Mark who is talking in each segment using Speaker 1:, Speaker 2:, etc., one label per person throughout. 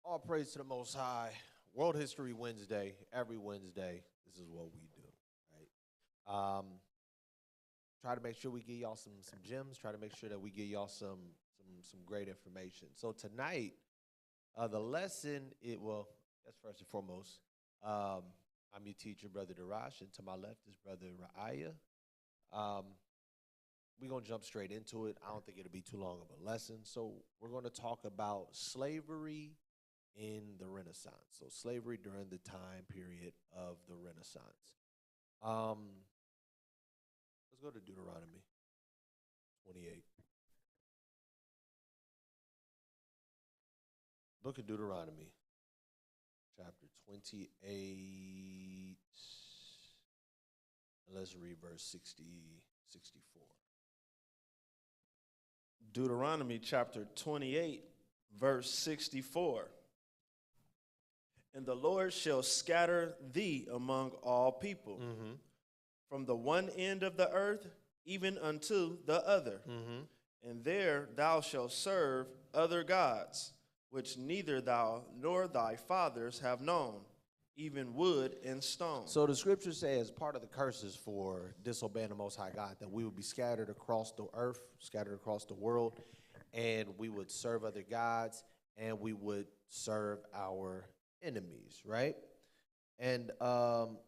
Speaker 1: All praise to the Most High. World History Wednesday. Every Wednesday, this is what we do, right? Try to make sure we give y'all some gems. Try to make sure that we give y'all some great information. So tonight, the lesson that's first and foremost. I'm your teacher, Brother Darash, and to my left is Brother Ra'aya. Um, we're gonna jump straight into it. I don't think it'll be too long of a lesson. So we're gonna talk about slavery in the Renaissance. So slavery during the time period of the Renaissance. Um, let's go to Deuteronomy 28. Book of Deuteronomy, chapter 28. And let's read verse 64.
Speaker 2: Deuteronomy chapter 28, verse 64. And the Lord shall scatter thee among all people, from the one end of the earth even unto the other. And there thou shalt serve other gods, which neither thou nor thy fathers have known, even wood and stone.
Speaker 1: So the scripture says part of the curses for disobeying the Most High God, that we would be scattered across the earth, scattered across the world, and we would serve other gods, and we would serve our enemies, right? And Salakia,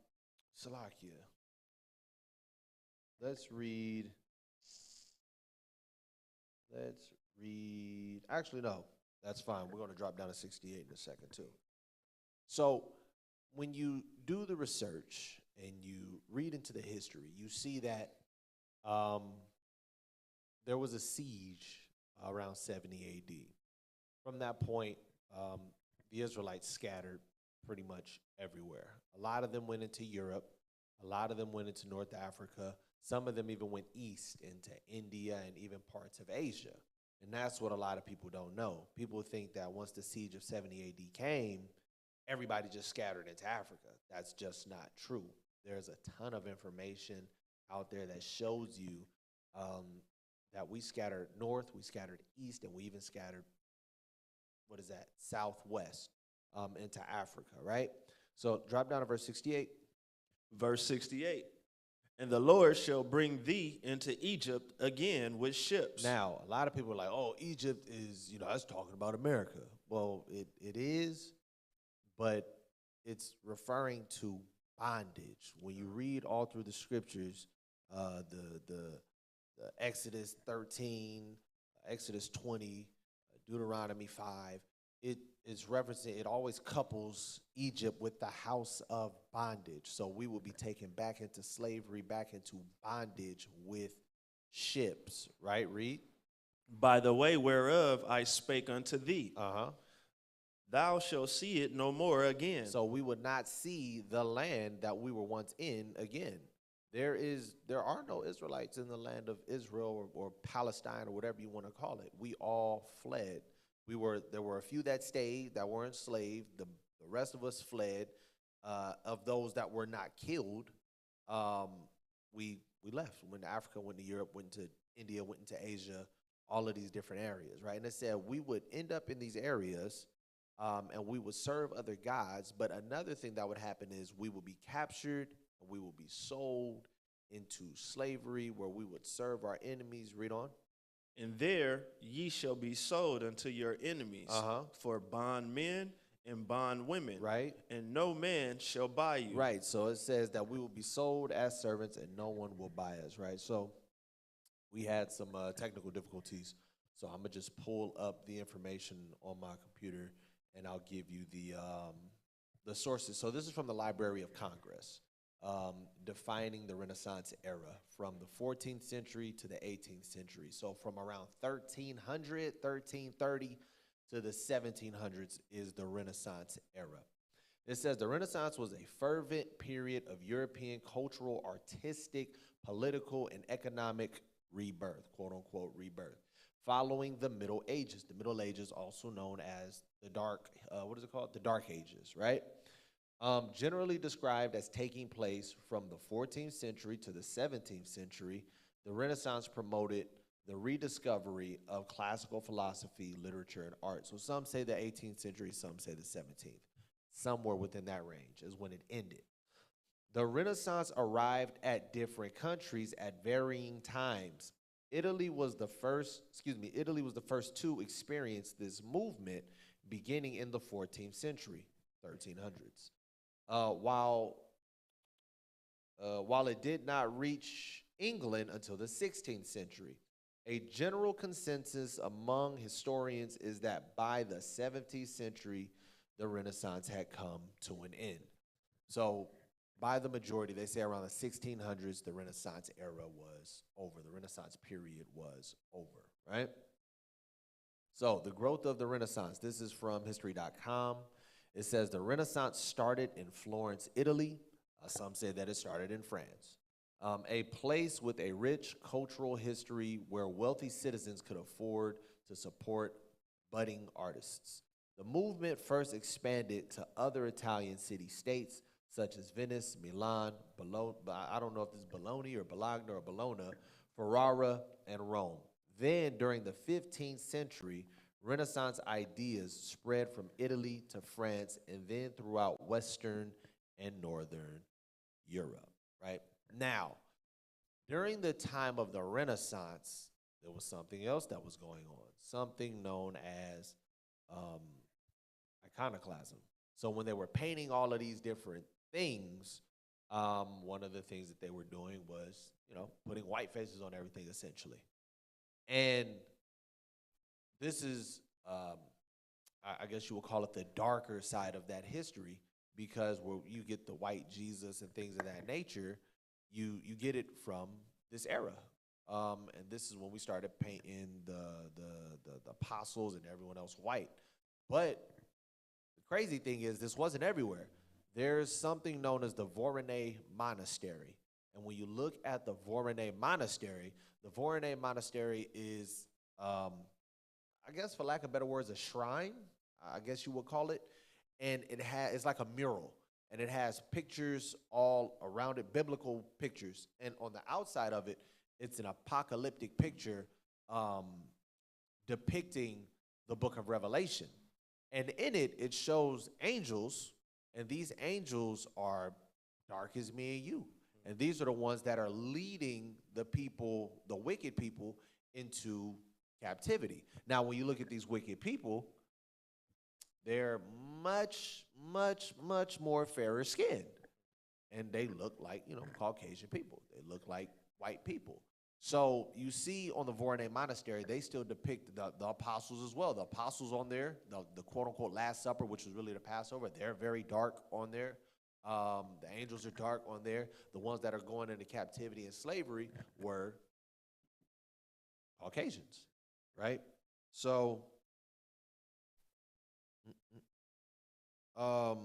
Speaker 1: let's read. Actually, no, that's fine. We're going to drop down to 68 in a second, too. So when you do the research and you read into the history, you see that there was a siege around 70 A.D. From that point, the Israelites scattered pretty much everywhere. A lot of them went into Europe. A lot of them went into North Africa. Some of them even went east into India and even parts of Asia. And that's what a lot of people don't know. People think that once the siege of 70 A.D. came, everybody just scattered into Africa. That's just not true. There's a ton of information out there that shows you that we scattered north, we scattered east, and we even scattered, southwest into Africa, right? So drop down to verse 68.
Speaker 2: Verse 68. And the Lord shall bring thee into Egypt again with ships.
Speaker 1: Now, a lot of people are like, oh, Egypt is, that's talking about America. Well, it is, but it's referring to bondage. When you read all through the scriptures, the Exodus 13, Exodus 20, Deuteronomy 5, it is referencing, it always couples Egypt with the house of bondage. So we will be taken back into slavery, back into bondage with ships, right? Read.
Speaker 2: By the way whereof I spake unto thee. Thou shalt see it no more again.
Speaker 1: So we would not see the land that we were once in again. There are no Israelites in the land of Israel or Palestine or whatever you want to call it. We all fled. There were a few that stayed, that were enslaved. The rest of us fled. Of those that were not killed, we left. Went to Africa, went to Europe, went to India, went into Asia, all of these different areas, right? And it said we would end up in these areas, and we would serve other gods. But another thing that would happen is we would be captured, and we would be sold into slavery, where we would serve our enemies. Read on.
Speaker 2: And there ye shall be sold unto your enemies for bondmen and bondwomen.
Speaker 1: Right.
Speaker 2: And no man shall buy you.
Speaker 1: Right. So it says that we will be sold as servants and no one will buy us. Right. So we had some technical difficulties. So I'm going to just pull up the information on my computer and I'll give you the sources. So this is from the Library of Congress. Defining the Renaissance era from the 14th century to the 18th century. So from around 1300, 1330 to the 1700s is the Renaissance era. It says the Renaissance was a fervent period of European cultural, artistic, political, and economic rebirth, quote unquote rebirth, following the Middle Ages. The Middle Ages, also known as the Dark Ages, right? Generally described as taking place from the 14th century to the 17th century, the Renaissance promoted the rediscovery of classical philosophy, literature, and art. So some say the 18th century, some say the 17th. Somewhere within that range is when it ended. The Renaissance arrived at different countries at varying times. Italy was the first to experience this movement beginning in the 14th century, 1300s. While it did not reach England until the 16th century, a general consensus among historians is that by the 17th century, the Renaissance had come to an end. So by the majority, they say around the 1600s, the Renaissance era was over. The Renaissance period was over, right? So the growth of the Renaissance, this is from history.com. It says the Renaissance started in Florence, Italy. Some say that it started in France. A place with a rich cultural history where wealthy citizens could afford to support budding artists. The movement first expanded to other Italian city-states such as Venice, Milan, Bologna, I don't know if this is Bologna or Bologna or Bologna, Ferrara, and Rome. Then, during the 15th century, Renaissance ideas spread from Italy to France and then throughout Western and Northern Europe, right? Now, during the time of the Renaissance, there was something else that was going on, something known as iconoclasm. So when they were painting all of these different things, one of the things that they were doing was, putting white faces on everything, essentially. And this is, I guess you would call it the darker side of that history, because where you get the white Jesus and things of that nature, you get it from this era. And this is when we started painting the apostles and everyone else white. But the crazy thing is, this wasn't everywhere. There's something known as the Voronezh Monastery. And when you look at the Voronezh Monastery is, I guess for lack of better words, a shrine, I guess you would call it. And it's like a mural. And it has pictures all around it, biblical pictures. And on the outside of it, it's an apocalyptic picture depicting the book of Revelation. And in it, it shows angels, and these angels are dark as me and you. And these are the ones that are leading the people, the wicked people, into captivity. Now, when you look at these wicked people, they're much, much, much more fairer skinned. And they look like, Caucasian people. They look like white people. So you see on the Voronezh Monastery, they still depict the apostles as well. The apostles on there, the quote-unquote Last Supper, which was really the Passover, they're very dark on there. The angels are dark on there. The ones that are going into captivity and slavery were Caucasians, right? So, Kanash,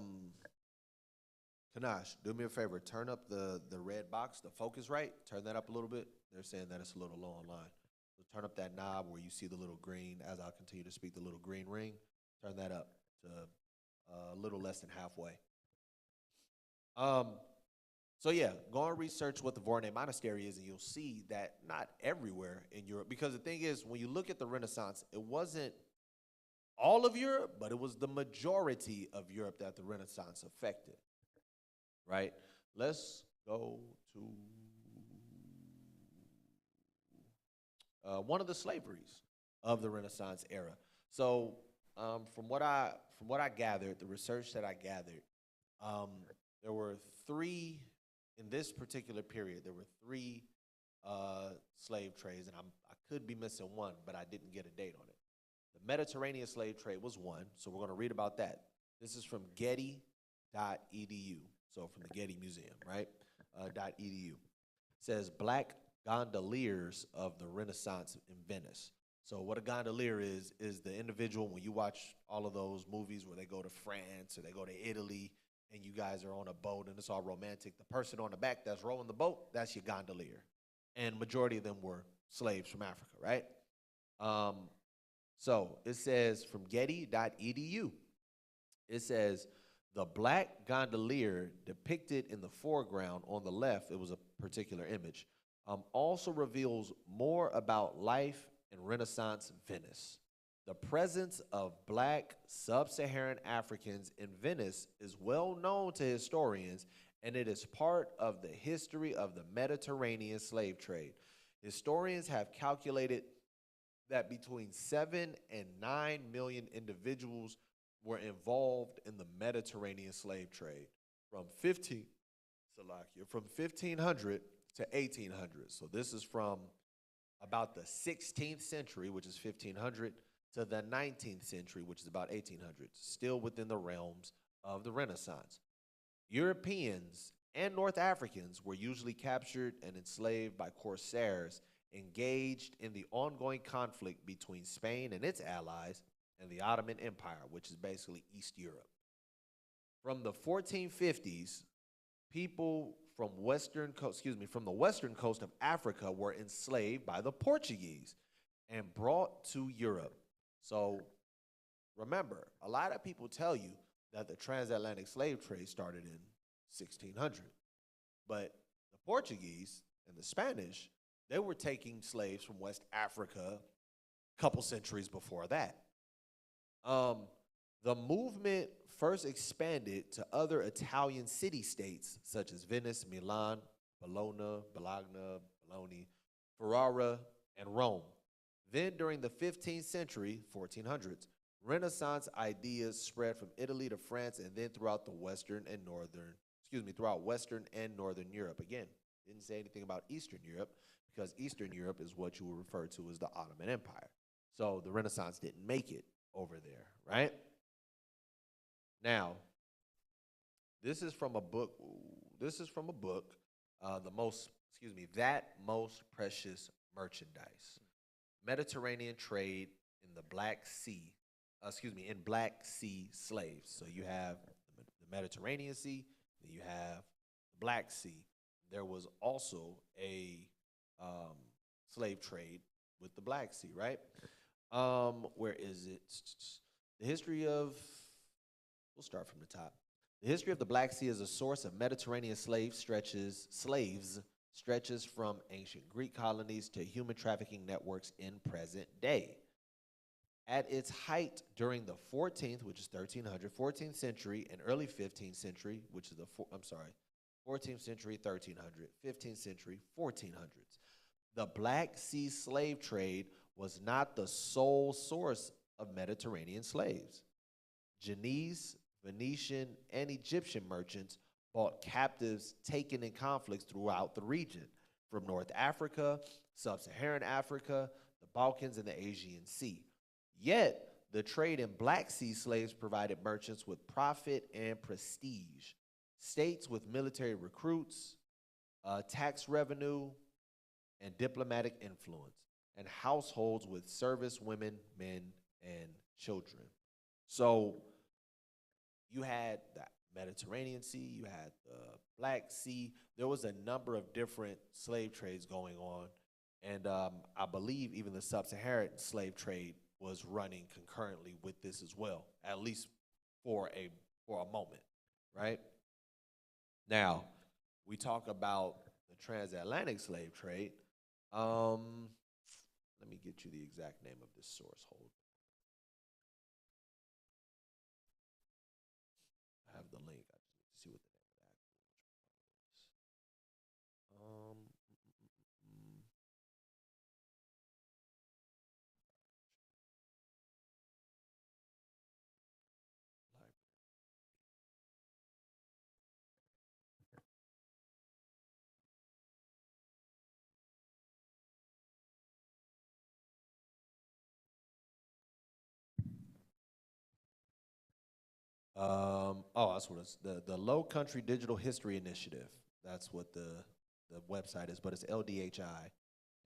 Speaker 1: do me a favor. Turn up the red box, the focus right. Turn that up a little bit. They're saying that it's a little low online. So turn up that knob where you see the little green, as I continue to speak, the little green ring. Turn that up to a little less than halfway. So yeah, go and research what the Voronezh Monastery is, and you'll see that not everywhere in Europe. Because the thing is, when you look at the Renaissance, it wasn't all of Europe, but it was the majority of Europe that the Renaissance affected, right? Let's go to one of the slaveries of the Renaissance era. So from what I gathered, the research that I gathered, there were three, in this particular period, there were three slave trades, and I could be missing one, but I didn't get a date on it. The Mediterranean slave trade was one, so we're going to read about that. This is from Getty.edu, so from the Getty Museum, right? .edu. It says black gondoliers of the Renaissance in Venice. So what a gondolier is the individual, when you watch all of those movies where they go to France or they go to Italy and you guys are on a boat and it's all romantic, the person on the back that's rowing the boat, that's your gondolier. And majority of them were slaves from Africa, right? So it says from Getty.edu, it says, the black gondolier depicted in the foreground on the left, it was a particular image, also reveals more about life in Renaissance Venice. The presence of black sub-Saharan Africans in Venice is well known to historians, and it is part of the history of the Mediterranean slave trade. Historians have calculated that between 7 and 9 million individuals were involved in the Mediterranean slave trade from 1500 to 1800. So this is from about the 16th century, which is 1500, to the 19th century, which is about 1800, still within the realms of the Renaissance. Europeans and North Africans were usually captured and enslaved by corsairs engaged in the ongoing conflict between Spain and its allies and the Ottoman Empire, which is basically East Europe. From the 1450s, people from from the western coast of Africa were enslaved by the Portuguese and brought to Europe. So remember, a lot of people tell you that the transatlantic slave trade started in 1600, but the Portuguese and the Spanish, they were taking slaves from West Africa a couple centuries before that. The movement first expanded to other Italian city-states such as Venice, Milan, Bologna, Ferrara, and Rome. Then during the 15th century, 1400s, Renaissance ideas spread from Italy to France and then throughout Western and Northern Europe. Again, didn't say anything about Eastern Europe because Eastern Europe is what you would refer to as the Ottoman Empire. So the Renaissance didn't make it over there, right? Now, this is from a book. That Most Precious Merchandise. Mediterranean trade in the Black Sea, in Black Sea slaves. So you have the Mediterranean Sea, then you have the Black Sea. There was also a slave trade with the Black Sea, right? Where is it? We'll start from the top. The history of the Black Sea as a source of Mediterranean slaves stretches from ancient Greek colonies to human trafficking networks in present day. At its height during the 14th, which is 1300, 14th century, and early 15th century, which is 14th century, 1300, 15th century, 1400s. The Black Sea slave trade was not the sole source of Mediterranean slaves. Genoese, Venetian, and Egyptian merchants bought captives taken in conflicts throughout the region, from North Africa, Sub-Saharan Africa, the Balkans, and the Aegean Sea. Yet, the trade in Black Sea slaves provided merchants with profit and prestige, states with military recruits, tax revenue, and diplomatic influence, and households with service women, men, and children. So you had the Mediterranean Sea, you had the Black Sea. There was a number of different slave trades going on, and I believe even the Sub-Saharan slave trade was running concurrently with this as well, at least for a moment, right? Now, we talk about the transatlantic slave trade. Let me get you the exact name of this source. Hold. I have the link. I just need to see what the name of the actual is. That's what it's the Low Country Digital History Initiative. That's what the website is, but it's LDHI,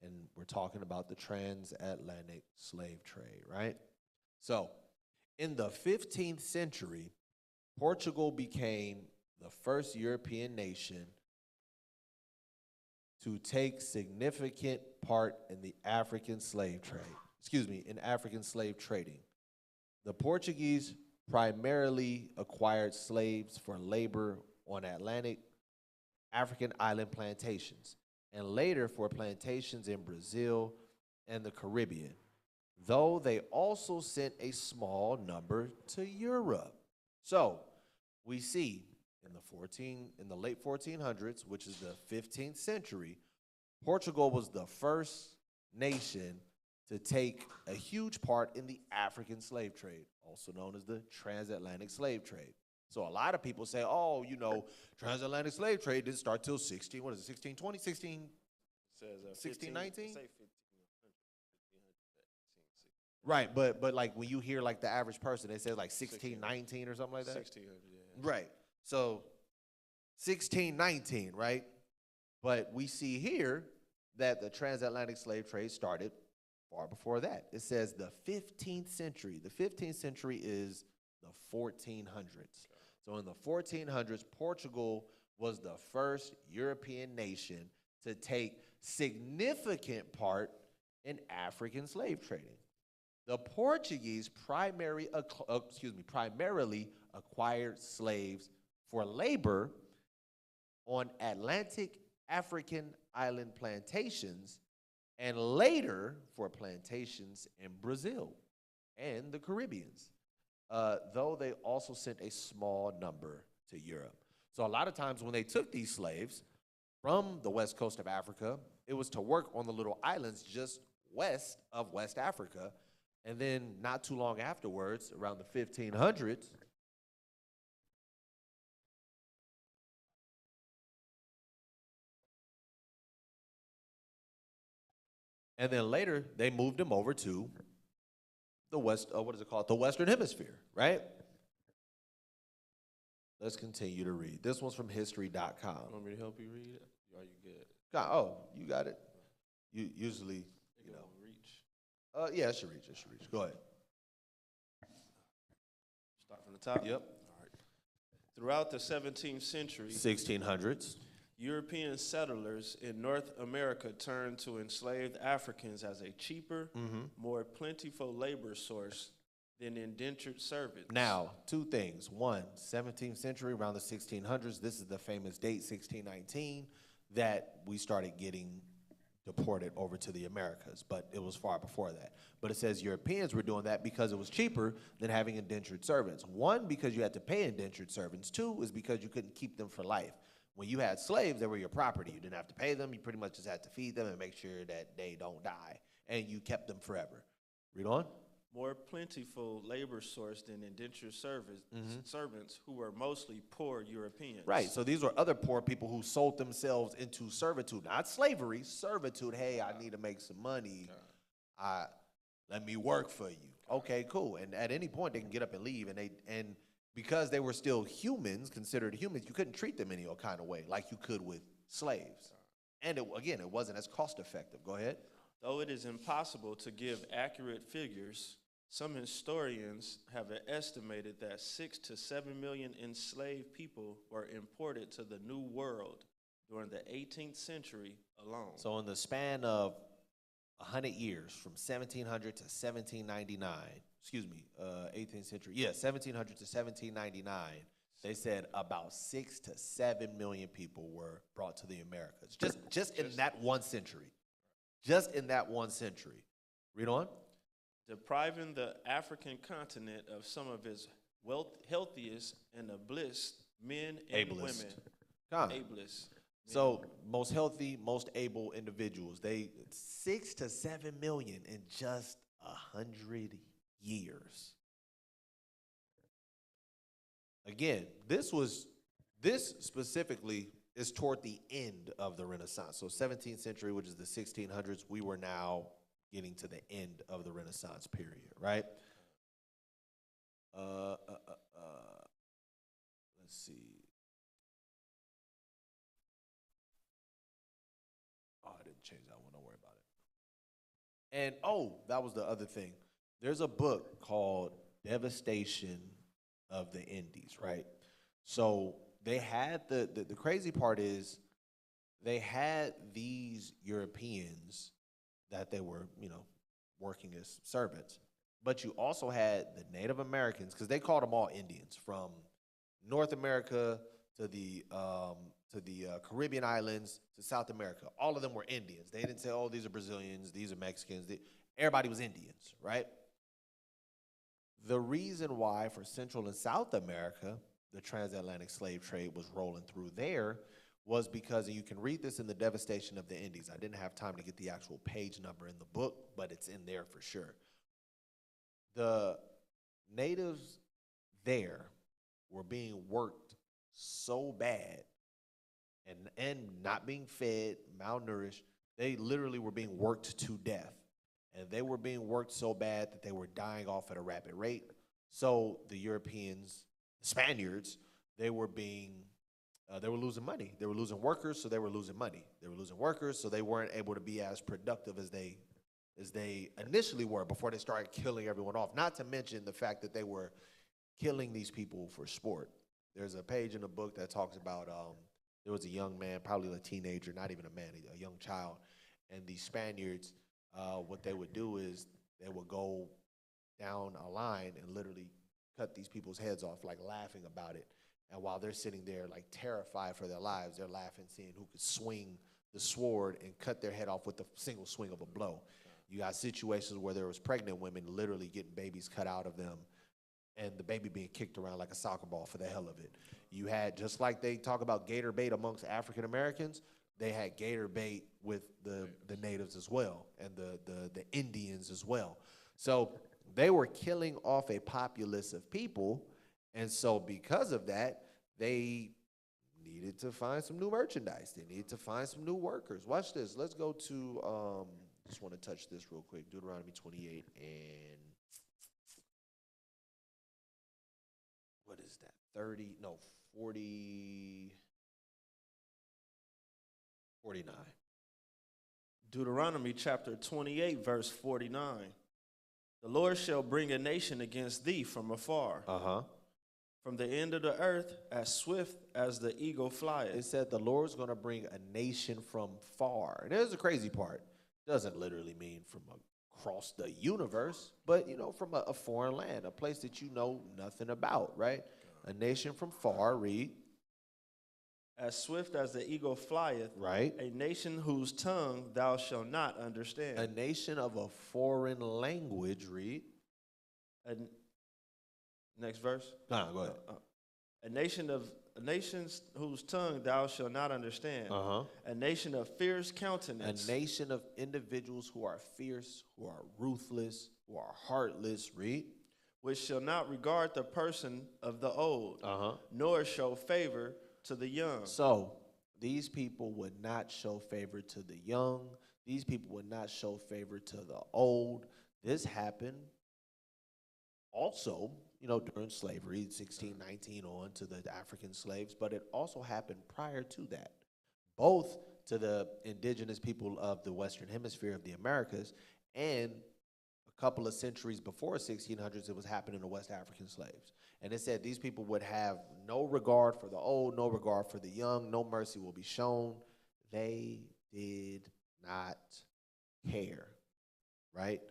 Speaker 1: and we're talking about the transatlantic slave trade, right? So, in the 15th century, Portugal became the first European nation to take significant part in the African slave trade. In African slave trading. The Portuguese primarily acquired slaves for labor on African island plantations and later for plantations in Brazil and the Caribbean, though they also sent a small number to Europe. So we see in the late 1400s, which is the 15th century, Portugal was the first nation to take a huge part in the African slave trade, also known as the transatlantic slave trade. So a lot of people say, oh, transatlantic slave trade didn't start till 1620, 1619?
Speaker 2: Say 1500.
Speaker 1: Right, but like when you hear like the average person, they say like 1619 or something like that.
Speaker 2: 1600, yeah.
Speaker 1: Right. So 1619, right? But we see here that the transatlantic slave trade started far before that. It says the 15th century. The 15th century is the 1400s. So in the 1400s, Portugal was the first European nation to take significant part in African slave trading. The Portuguese primarily acquired slaves for labor on Atlantic African island plantations and later for plantations in Brazil and the Caribbeans, though they also sent a small number to Europe. So a lot of times when they took these slaves from the west coast of Africa, it was to work on the little islands just west of West Africa. And then not too long afterwards, around the 1500s, and then later they moved them over to the the Western Hemisphere, right? Let's continue to read. This one's from history.com.
Speaker 2: Want me to help you read it? Are you good?
Speaker 1: Oh, you got it. You usually,
Speaker 2: Reach.
Speaker 1: yeah, it should reach. Go ahead.
Speaker 2: Start from the top?
Speaker 1: Yep.
Speaker 2: All right. Throughout the 17th century,
Speaker 1: 1600s.
Speaker 2: European settlers in North America turned to enslaved Africans as a cheaper, more plentiful labor source than indentured servants.
Speaker 1: Now, two things. One, 17th century, around the 1600s, this is the famous date, 1619, that we started getting deported over to the Americas, but it was far before that. But it says Europeans were doing that because it was cheaper than having indentured servants. One, because you had to pay indentured servants. Two, is because you couldn't keep them for life. When you had slaves, they were your property. You didn't have to pay them. You pretty much just had to feed them and make sure that they don't die. And you kept them forever. Read on.
Speaker 2: More plentiful labor source than indentured servants who were mostly poor Europeans.
Speaker 1: Right, so these were other poor people who sold themselves into servitude. Not slavery, servitude. Hey, I need to make some money. Let me work for you. Okay, cool. And at any point, they can get up and leave. And because they were still humans, considered humans, you couldn't treat them any kind of way like you could with slaves. And it wasn't as cost effective. Go ahead.
Speaker 2: Though it is impossible to give accurate figures, some historians have estimated that 6 to 7 million enslaved people were imported to the New World during the 18th century alone.
Speaker 1: So in the span of 100 years, from 1700 to 1799, 18th century, 1700 to 1799, they said about 6 to 7 million people were brought to the Americas, just in that one century. Just in that one century. Read on.
Speaker 2: Depriving the African continent of some of its healthiest and ablest men and women. Ablest.
Speaker 1: So most healthy, most able individuals. 6 to 7 million in just 100 years. Again, this specifically is toward the end of the Renaissance. So 17th century, which is the 1600s, we were now getting to the end of the Renaissance period, right? Let's see. Oh, I didn't change that one. Don't worry about it. And, that was the other thing. There's a book called Devastation of the Indies, right? So they had the crazy part is they had these Europeans that they were, working as servants. But you also had the Native Americans, because they called them all Indians, from North America Caribbean islands, to South America. All of them were Indians. They didn't say, oh, these are Brazilians, these are Mexicans. Everybody was Indians, right? The reason why for Central and South America, the transatlantic slave trade was rolling through there was because, and you can read this in The Devastation of the Indies. I didn't have time to get the actual page number in the book, but it's in there for sure. The natives there were being worked so bad and not being fed, malnourished. They literally were being worked to death. And they were being worked so bad that they were dying off at a rapid rate. So the Europeans, the Spaniards, they were losing money. They were losing workers, so they were losing money. They were losing workers, so they weren't able to be as productive as they initially were before they started killing everyone off. Not to mention the fact that they were killing these people for sport. There's a page in the book that talks about there was a young man, probably a teenager, not even a man, a young child, and the Spaniards, what they would do is they would go down a line and literally cut these people's heads off, like laughing about it. And while they're sitting there like terrified for their lives, they're laughing, seeing who could swing the sword and cut their head off with a single swing of a blow. You got situations where there was pregnant women literally getting babies cut out of them and the baby being kicked around like a soccer ball for the hell of it. You had, just like they talk about gator bait amongst African Americans, they had gator bait with the natives as well, and the Indians as well. So they were killing off a populace of people, and so because of that, they needed to find some new merchandise. They needed to find some new workers. Watch this. Let's go to, just want to touch this real quick, Deuteronomy 28 and what is that, 49.
Speaker 2: Deuteronomy chapter 28, verse 49. The Lord shall bring a nation against thee from afar, from the end of the earth, as swift as the eagle flieth.
Speaker 1: It said the Lord's going to bring a nation from far. And here's the crazy part. It doesn't literally mean from across the universe, but, from a foreign land, a place that you know nothing about, right? A nation from far, read.
Speaker 2: As swift as the eagle flieth,
Speaker 1: right?
Speaker 2: A nation whose tongue thou shalt not understand.
Speaker 1: A nation of a foreign language, read.
Speaker 2: Next verse.
Speaker 1: No, go ahead.
Speaker 2: A nation whose tongue thou shalt not understand. A nation of fierce countenance.
Speaker 1: A nation of individuals who are fierce, who are ruthless, who are heartless, read.
Speaker 2: Which shall not regard the person of the old, nor show favor to the young.
Speaker 1: So these people would not show favor to the young. These people would not show favor to the old. This happened also, during slavery, 1619 on to the African slaves, but it also happened prior to that, both to the indigenous people of the Western Hemisphere of the Americas, and a couple of centuries before 1600s, it was happening to West African slaves. And it said these people would have no regard for the old, no regard for the young, no mercy will be shown. They did not care, right?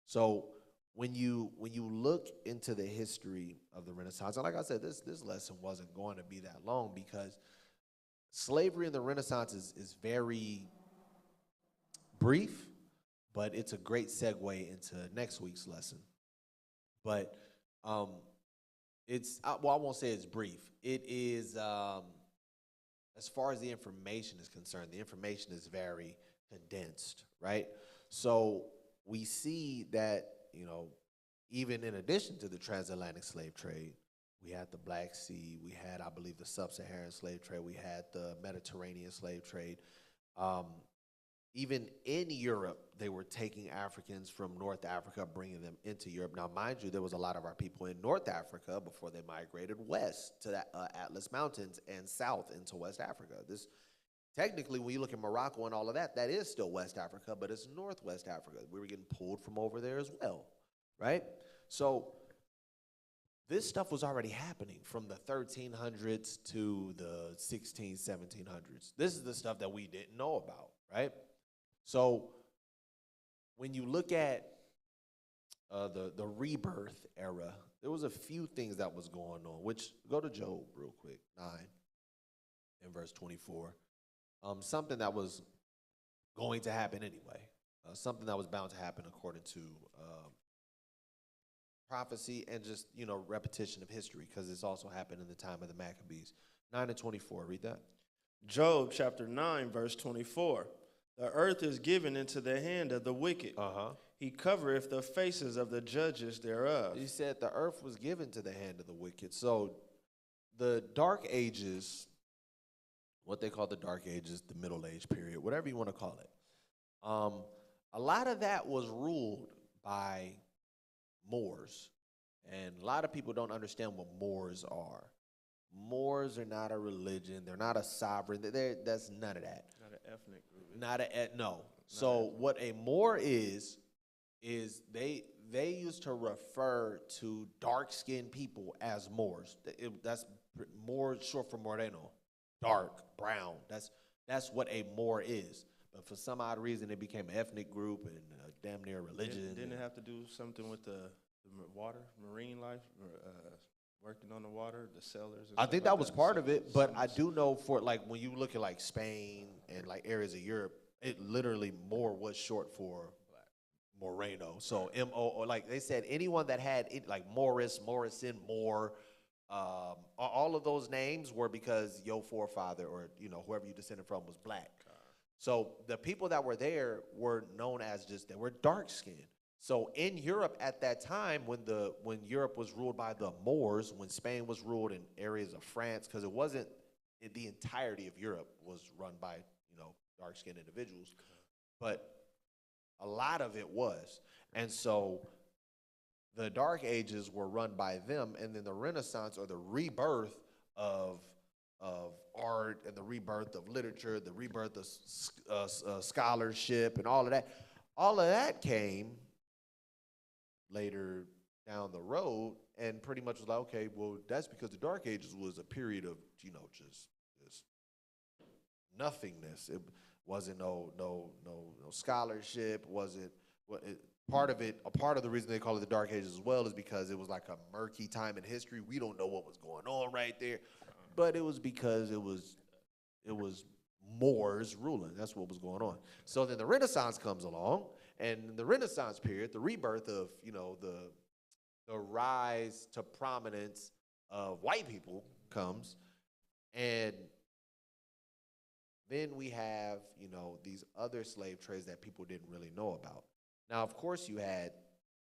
Speaker 1: So when you look into the history of the Renaissance, and like I said, this lesson wasn't going to be that long because slavery in the Renaissance is very brief, but it's a great segue into next week's lesson. But I won't say it's brief. It is, as far as the information is concerned, the information is very condensed, right? So we see that, even in addition to the transatlantic slave trade, we had the Black Sea, we had, I believe, the sub-Saharan slave trade, we had the Mediterranean slave trade. Even in Europe, they were taking Africans from North Africa, bringing them into Europe. Now, mind you, there was a lot of our people in North Africa before they migrated west to the Atlas Mountains and south into West Africa. This, technically, when you look at Morocco and all of that, that is still West Africa, but it's Northwest Africa. We were getting pulled from over there as well, right? So this stuff was already happening from the 1300s to the 1700s. This is the stuff that we didn't know about, right? So when you look at the rebirth era, there was a few things that was going on, which, go to Job real quick, 9. in verse 24. Something that was going to happen anyway, something that was bound to happen according to prophecy and just, repetition of history, because it's also happened in the time of the Maccabees. 9 and 24, read that.
Speaker 2: Job chapter 9, verse 24. The earth is given into the hand of the wicked. He covereth the faces of the judges thereof.
Speaker 1: He said the earth was given to the hand of the wicked. So the Dark Ages, what they call the Dark Ages, the Middle Age period, whatever you want to call it, a lot of that was ruled by Moors. And a lot of people don't understand what Moors are. Moors are not a religion. They're not a sovereign. That's none of that.
Speaker 2: Not an ethnic group.
Speaker 1: No. So what a Moor is they used to refer to dark-skinned people as Moors. That's Moor, short for Moreno, dark, brown. That's what a Moor is. But for some odd reason, it became an ethnic group and damn near religion.
Speaker 2: Didn't it have to do something with the water, marine life, working on the water, the sailors?
Speaker 1: I think that was part of it, but I do know for like when you look at like Spain and like areas of Europe, it literally Moor was short for Moreno. So M-O, like they said, anyone that had like Morris, Morrison, Moore, all of those names were because your forefather or whoever you descended from was black. So the people that were there were known as they were dark skinned. So in Europe at that time, when Europe was ruled by the Moors, when Spain was ruled in areas of France, because it wasn't the entirety of Europe was run by dark skinned individuals, but a lot of it was. And so the Dark Ages were run by them, and then the Renaissance, or the rebirth of art and the rebirth of literature, the rebirth of scholarship and all of that came later down the road, and pretty much was like, okay, well, that's because the Dark Ages was a period of just nothingness. It wasn't no scholarship. A part of the reason they call it the Dark Ages as well is because it was like a murky time in history. We don't know what was going on right there, but it was because it was Moors ruling. That's what was going on. So then the Renaissance comes along, and in the Renaissance period, the rebirth of the rise to prominence of white people comes, and then we have these other slave trades that people didn't really know about. Now, of course, you had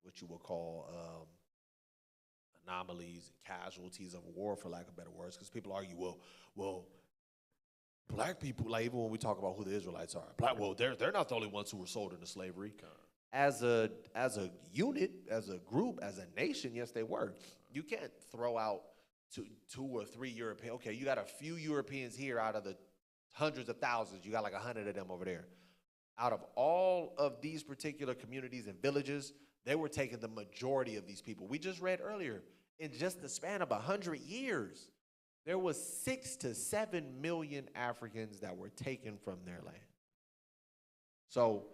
Speaker 1: what you would call anomalies and casualties of war, for lack of better words, because people argue, well, black people, like even when we talk about who the Israelites are, they're not the only ones who were sold into slavery. As a unit, as a group, as a nation, yes, they were. You can't throw out two or three European. Okay, you got a few Europeans here out of the hundreds of thousands. You got like 100 of them over there. Out of all of these particular communities and villages, they were taking the majority of these people. We just read earlier, in just the span of 100 years, there was 6 to 7 million Africans that were taken from their land. So,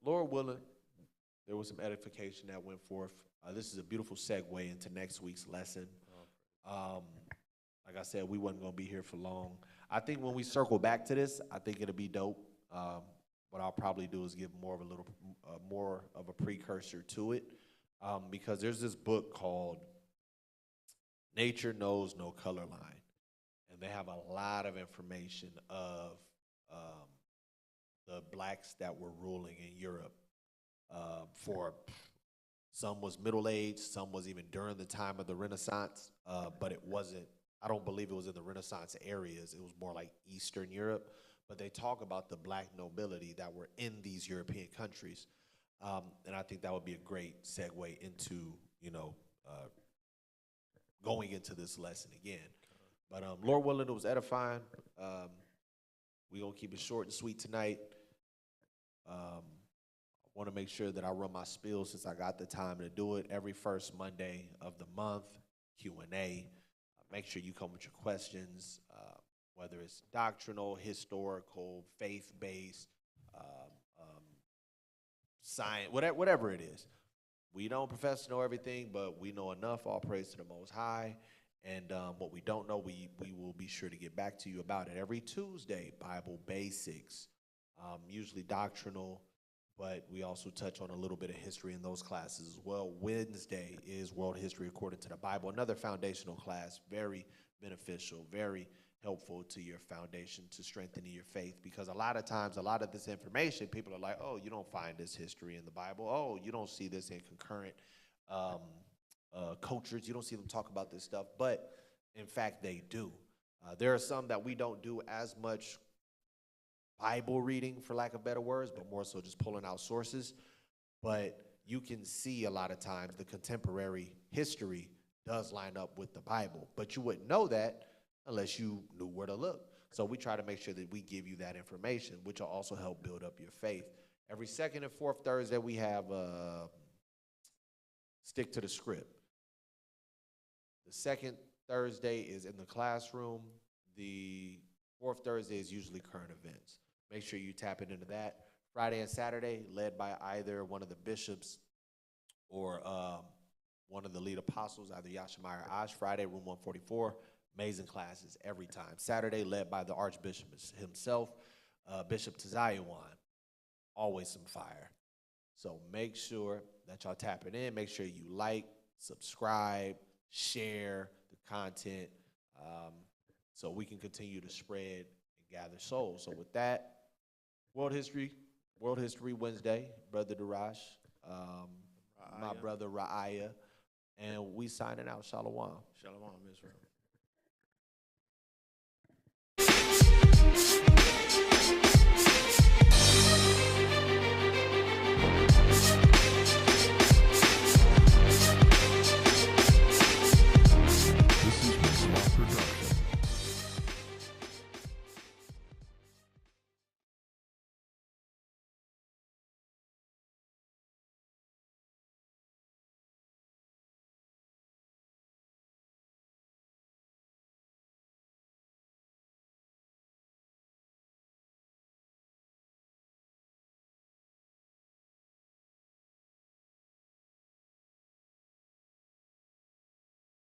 Speaker 1: Lord willing, there was some edification that went forth. This is a beautiful segue into next week's lesson. Like I said, we wasn't going to be here for long. I think when we circle back to this, I think it'll be dope. What I'll probably do is give more of a precursor to it, because there's this book called Nature Knows No Color Line, and they have a lot of information of the blacks that were ruling in Europe. For some was middle age, some was even during the time of the Renaissance, but it wasn't. I don't believe it was in the Renaissance areas. It was more like Eastern Europe. But they talk about the black nobility that were in these European countries. And I think that would be a great segue into, going into this lesson again. But Lord willing, it was edifying. We're going to keep it short and sweet tonight. I want to make sure that I run my spiel since I got the time to do it. Every first Monday of the month, Q&A. Make sure you come with your questions. Whether it's doctrinal, historical, faith-based, science, whatever it is. We don't profess to know everything, but we know enough. All praise to the Most High. And what we don't know, we will be sure to get back to you about it. Every Tuesday, Bible basics, usually doctrinal, but we also touch on a little bit of history in those classes as well. Wednesday is World History According to the Bible, another foundational class, very beneficial, very helpful to your foundation, to strengthening your faith, because a lot of times, a lot of this information, people are like, oh, you don't find this history in the Bible. Oh, you don't see this in concurrent cultures. You don't see them talk about this stuff, but in fact, they do. There are some that we don't do as much Bible reading, for lack of better words, but more so just pulling out sources. But you can see a lot of times the contemporary history does line up with the Bible, but you wouldn't know that unless you knew where to look. So we try to make sure that we give you that information, which will also help build up your faith. Every second and fourth Thursday, we have Stick to the Script. The second Thursday is in the classroom. The fourth Thursday is usually current events. Make sure you tap into that. Friday and Saturday, led by either one of the bishops or one of the lead apostles, either Yashima or Ash. Friday, room 144. Amazing classes every time. Saturday, led by the Archbishop himself, Bishop Tazayawan. Always some fire. So make sure that y'all tapping in. Make sure you like, subscribe, share the content, so we can continue to spread and gather souls. So with that, World History Wednesday, Brother Darash, my brother Ra'aya, and we signing out. Shalom.
Speaker 2: Shalom, Israel.